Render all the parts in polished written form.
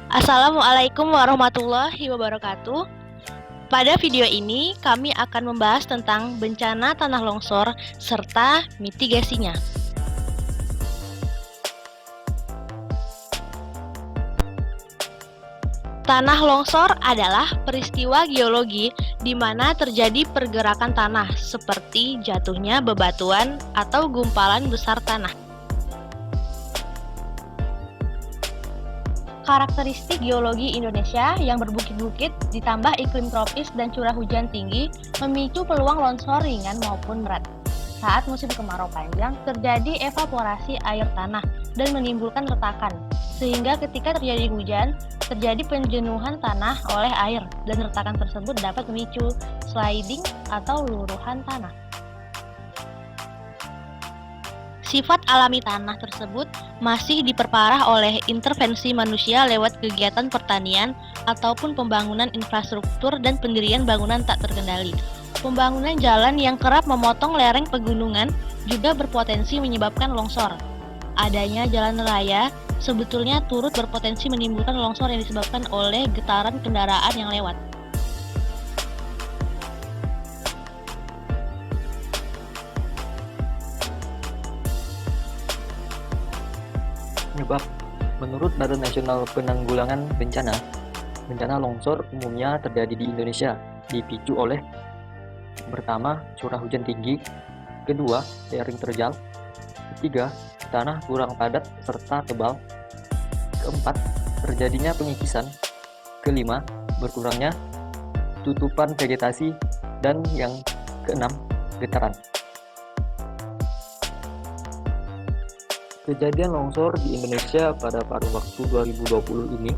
Assalamualaikum warahmatullahi wabarakatuh. Pada video ini, kami akan membahas tentang bencana tanah longsor serta mitigasinya. Tanah longsor adalah peristiwa geologi di mana terjadi pergerakan tanah seperti jatuhnya bebatuan atau gumpalan besar tanah. Karakteristik geologi Indonesia yang berbukit-bukit ditambah iklim tropis dan curah hujan tinggi memicu peluang longsor ringan maupun berat. Saat musim kemarau panjang, terjadi evaporasi air tanah dan menimbulkan retakan, sehingga ketika terjadi hujan, terjadi penjenuhan tanah oleh air, dan retakan tersebut dapat memicu sliding atau luruhan tanah. Sifat alami tanah tersebut masih diperparah oleh intervensi manusia lewat kegiatan pertanian ataupun pembangunan infrastruktur dan pendirian bangunan tak terkendali. Pembangunan jalan yang kerap memotong lereng pegunungan juga berpotensi menyebabkan longsor. Adanya jalan raya sebetulnya turut berpotensi menimbulkan longsor yang disebabkan oleh getaran kendaraan yang lewat. Penyebab. Menurut Badan Nasional Penanggulangan Bencana, bencana longsor umumnya terjadi di Indonesia, dipicu oleh: pertama, curah hujan tinggi; kedua, lereng terjal; ketiga, tanah kurang padat serta tebal; keempat, terjadinya pengikisan; kelima, berkurangnya tutupan vegetasi; dan yang keenam, getaran. Kejadian longsor di Indonesia pada paruh waktu 2020 ini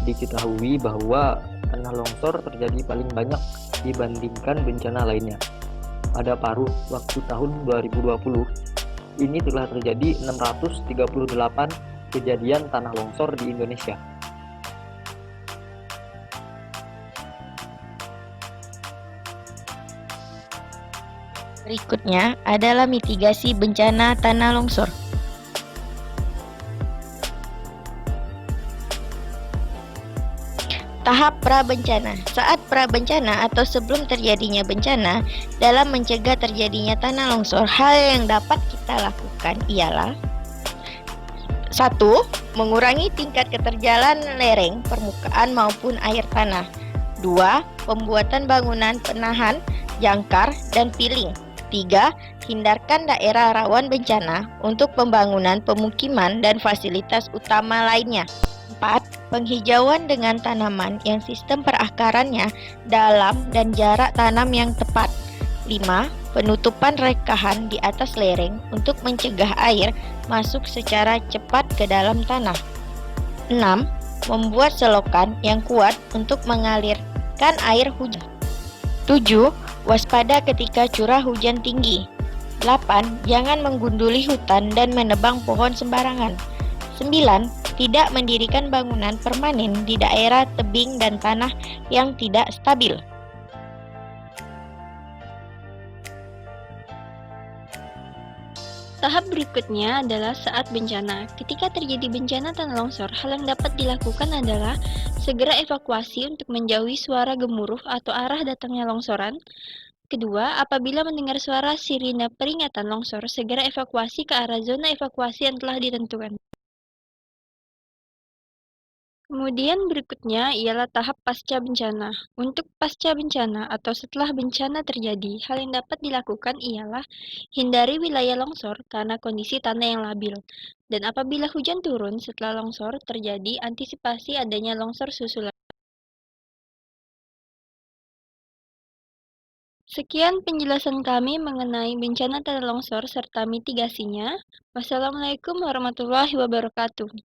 diketahui bahwa tanah longsor terjadi paling banyak dibandingkan bencana lainnya. Pada paruh waktu tahun 2020, ini telah terjadi 638 kejadian tanah longsor di Indonesia. Berikutnya adalah mitigasi bencana tanah longsor. Tahap prabencana. Saat prabencana atau sebelum terjadinya bencana, dalam mencegah terjadinya tanah longsor, hal yang dapat kita lakukan ialah: 1. Mengurangi tingkat keterjalan lereng, permukaan maupun air tanah. 2. Pembuatan bangunan penahan, jangkar, dan piling. 3. Hindarkan daerah rawan bencana untuk pembangunan pemukiman dan fasilitas utama lainnya. 4. Penghijauan dengan tanaman yang sistem perakarannya dalam dan jarak tanam yang tepat. 5. Penutupan rekahan di atas lereng untuk mencegah air masuk secara cepat ke dalam tanah. 6. Membuat selokan yang kuat untuk mengalirkan air hujan. 7. Waspada ketika curah hujan tinggi. 8. Jangan menggunduli hutan dan menebang pohon sembarangan. 9. Tidak mendirikan bangunan permanen di daerah tebing dan tanah yang tidak stabil. Tahap berikutnya adalah saat bencana. Ketika terjadi bencana tanah longsor, hal yang dapat dilakukan adalah segera evakuasi untuk menjauhi suara gemuruh atau arah datangnya longsoran. Kedua, apabila mendengar suara sirine peringatan longsor, segera evakuasi ke arah zona evakuasi yang telah ditentukan. Kemudian berikutnya ialah tahap pasca bencana. Untuk pasca bencana atau setelah bencana terjadi, hal yang dapat dilakukan ialah hindari wilayah longsor karena kondisi tanah yang labil. Dan apabila hujan turun setelah longsor terjadi, antisipasi adanya longsor susulan. Sekian penjelasan kami mengenai bencana tanah longsor serta mitigasinya. Wassalamualaikum warahmatullahi wabarakatuh.